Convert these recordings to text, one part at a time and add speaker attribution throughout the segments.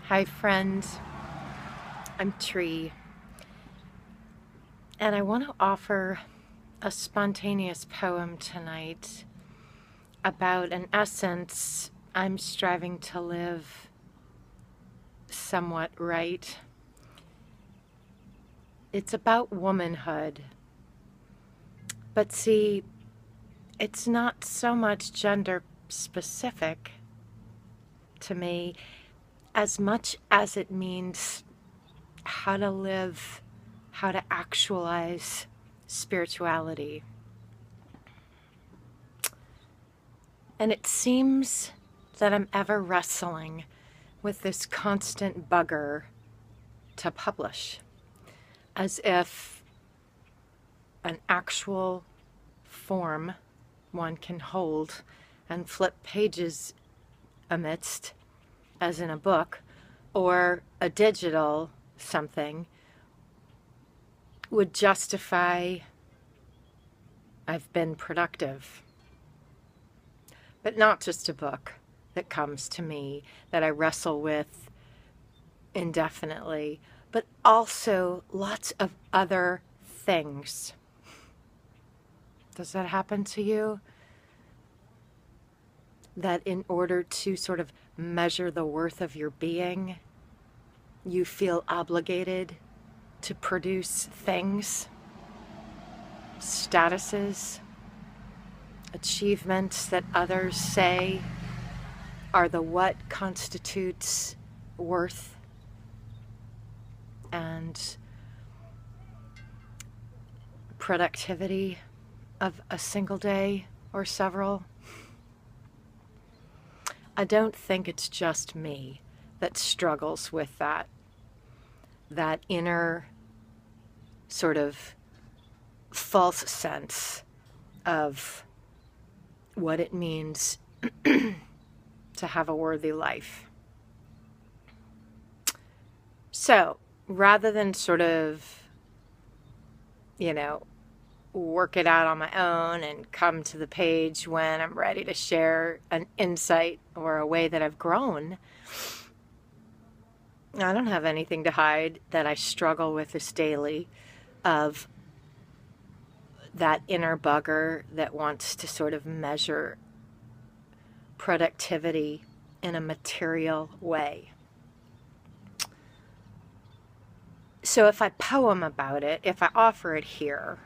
Speaker 1: Hi friend, I'm Tree, and I want to offer a spontaneous poem tonight about an essence I'm striving to live somewhat right. It's about womanhood, but see, it's not so much gender specific to me as much as it means how to live, how to actualize spirituality. And it seems that I'm ever wrestling with this constant bugger to publish, as if an actual form one can hold and flip pages amidst, as in a book, or a digital something, would justify I've been productive. But not just a book that comes to me that I wrestle with indefinitely, but also lots of other things. Does that happen to you? That in order to sort of measure the worth of your being, you feel obligated to produce things, statuses, achievements that others say are the what constitutes worth and productivity of a single day or several. I don't think it's just me that struggles with that inner sort of false sense of what it means to have a worthy life. So rather than sort of, work it out on my own and come to the page when I'm ready to share an insight or a way that I've grown, I don't have anything to hide that I struggle with this daily, of that inner bugger that wants to sort of measure productivity in a material way. So if I poem about it, if I offer it here,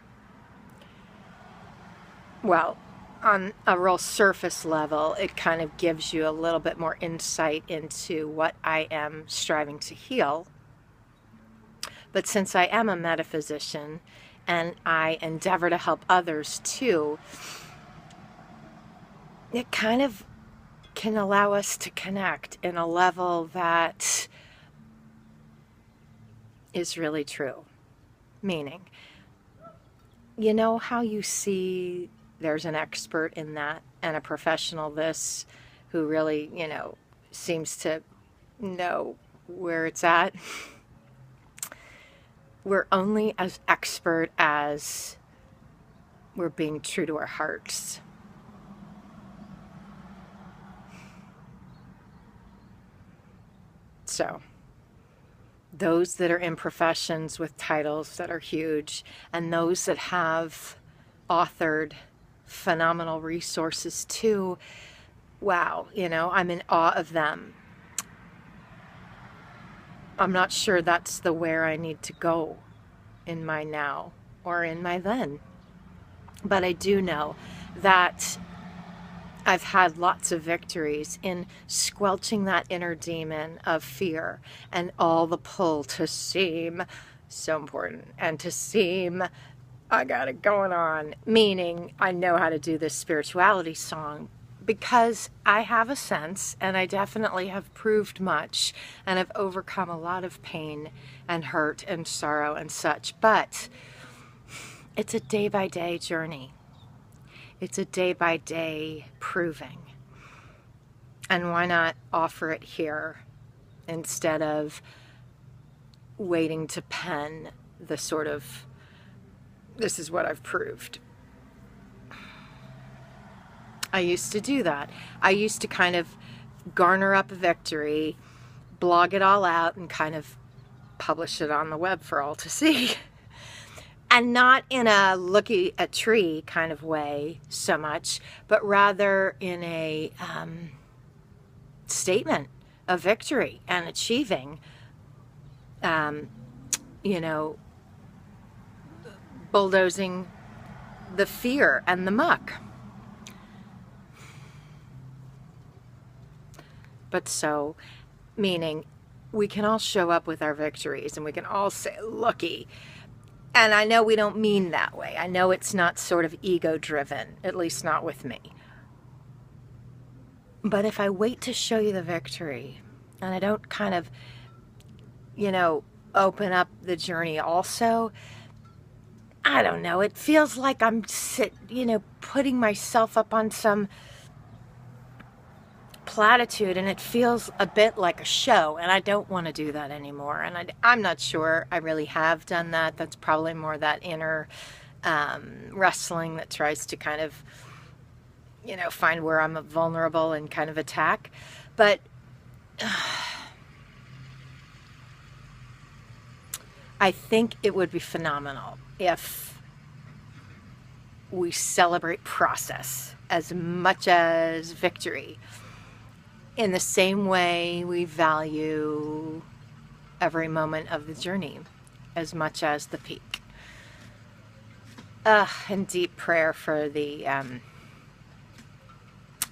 Speaker 1: well, on a real surface level, it kind of gives you a little bit more insight into what I am striving to heal. But since I am a metaphysician and I endeavor to help others too, it kind of can allow us to connect in a level that is really true. Meaning, you know how you see there's an expert in that and a professional this who really, seems to know where it's at? We're only as expert as we're being true to our hearts. So, those that are in professions with titles that are huge, and those that have authored phenomenal resources too, wow, I'm in awe of them. I'm not sure that's the where I need to go in my now or in my then. But I do know that I've had lots of victories in squelching that inner demon of fear and all the pull to seem so important and to seem I got it going on, meaning I know how to do this spirituality song because I have a sense, and I definitely have proved much, and have overcome a lot of pain and hurt and sorrow and such. But it's a day-by-day journey. It's a day-by-day proving. And why not offer it here instead of waiting to pen the sort of, this is what I've proved. I used to do that. I used to kind of garner up a victory blog it all out and kind of publish it on the web for all to see. And not in a looky a tree kind of way so much, but rather in a statement of victory and achieving, you know, bulldozing the fear and the muck. But so, meaning we can all show up with our victories and we can all say, looky. And I know we don't mean that way. I know it's not sort of ego-driven, at least not with me. But if I wait to show you the victory, and I don't kind of, you know, open up the journey also, I don't know, it feels like I'm putting myself up on some platitude, and it feels a bit like a show, and I don't want to do that anymore. And I'm not sure I really have done that. That's probably more that inner wrestling that tries to kind of, you know, find where I'm vulnerable and kind of attack. But I think it would be phenomenal if we celebrate process as much as victory, in the same way we value every moment of the journey as much as the peak. And deep prayer for the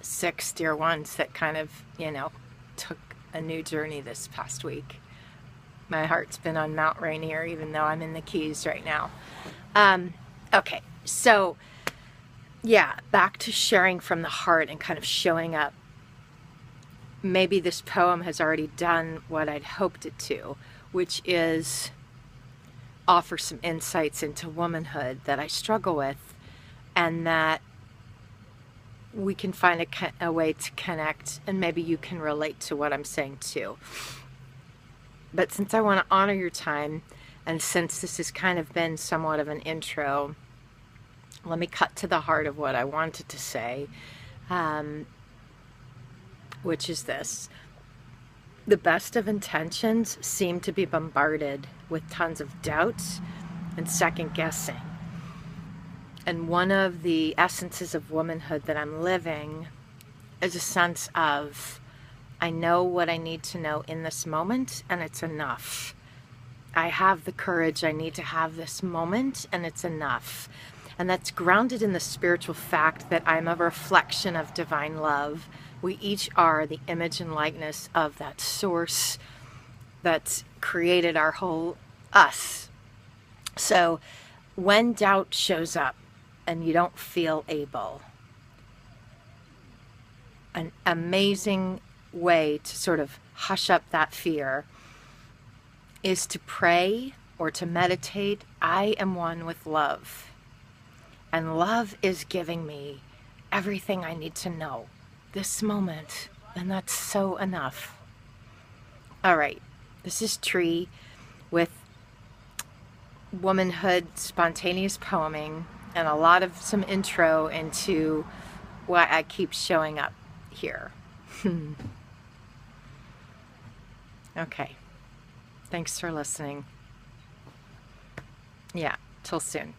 Speaker 1: 6 dear ones that kind of, you know, took a new journey this past week. My heart's been on Mount Rainier, even though I'm in the Keys right now. Okay, so yeah, back to sharing from the heart and kind of showing up. Maybe this poem has already done what I'd hoped it to, which is offer some insights into womanhood that I struggle with, and that we can find a way to connect, and maybe you can relate to what I'm saying too. But since I want to honor your time, and since this has kind of been somewhat of an intro, let me cut to the heart of what I wanted to say. Which is this: the best of intentions seem to be bombarded with tons of doubts and second guessing. And one of the essences of womanhood that I'm living is a sense of, I know what I need to know in this moment, and it's enough. I have the courage I need to have this moment, and it's enough. And that's grounded in the spiritual fact that I'm a reflection of divine love. We each are the image and likeness of that source that's created our whole us. So when doubt shows up and you don't feel able, an amazing way to sort of hush up that fear is to pray or to meditate, I am one with love. And love is giving me everything I need to know this moment, and that's so enough. All right, this is Tree with womanhood spontaneous poeming and a lot of some intro into why I keep showing up here. Okay, thanks for listening. Yeah, till soon.